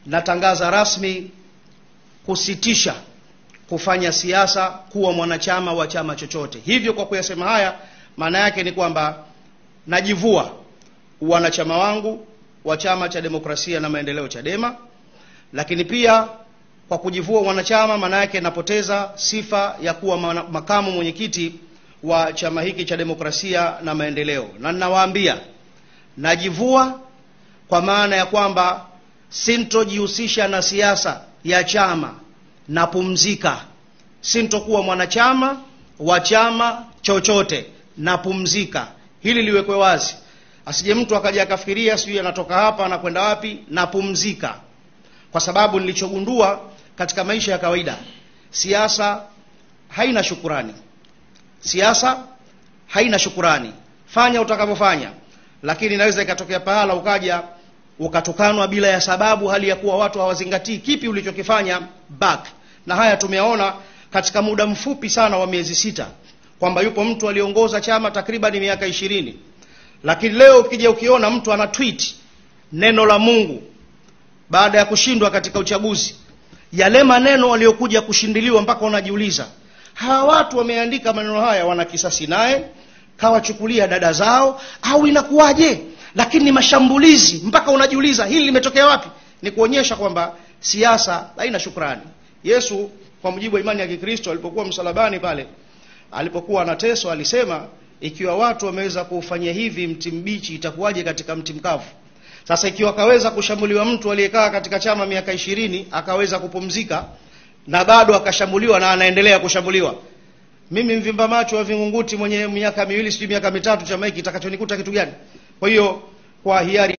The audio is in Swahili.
natangaza rasmi kusitisha kufanya siasa, kuwa mwanachama wa chama chochote. Hivyo kwa kuyasema haya, maana yake ni kwamba najivua wanachama wangu wa Chama cha Demokrasia na Maendeleo Chadema, lakini pia kwa kujivua wanachama maana yake napoteza sifa ya kuwa makamu mwenyekiti wa chama hiki cha Demokrasia na Maendeleo. Na ninawaambia najivua kwa maana ya kwamba sintojihusisha na siasa ya chama, napumzika. Sintokuwa mwanachama wa chama chochote, napumzika. Hili liwekwe wazi, asije mtu akaja akafikiria sijui anatoka hapa na kwenda wapi. Napumzika kwa sababu nilichogundua katika maisha ya kawaida, siasa haina shukurani. Siasa haina shukurani. Fanya utakavyofanya, lakini inaweza ikatokea pahala ukaja ukatukanwa bila ya sababu, hali ya kuwa watu hawazingatii kipi ulichokifanya back. Na haya tumeona katika muda mfupi sana wa miezi 6, kwamba yupo mtu aliongoza chama takriban miaka 20, lakini leo ukija ukiona mtu ana tweet neno la Mungu baada ya kushindwa katika uchaguzi, yale maneno waliokuja kushindiliwa, mpaka unajiuliza hawa watu wameandika maneno haya wana kisasi naye, kawachukulia dada zao au inakuwaje? Lakini mashambulizi, mpaka unajiuliza hili limetokea wapi? Ni kuonyesha kwamba siasa haina shukrani. Yesu kwa mujibu wa imani ya Kikristo alipokuwa msalabani pale, alipokuwa anateswa, alisema ikiwa watu wameweza kufanya hivi mti mbichi, itakuwaje katika mti mkavu? Sasa ikiwa akaweza kushambuliwa mtu aliyekaa katika chama miaka 20 akaweza kupumzika, na bado akashambuliwa na anaendelea kushambuliwa, mimi mvimba macho wa Vingunguti mwenye miaka 2 sijui miaka 3 chama hiki, itakachonikuta kitu gani? Kwa hiyo kwa hiari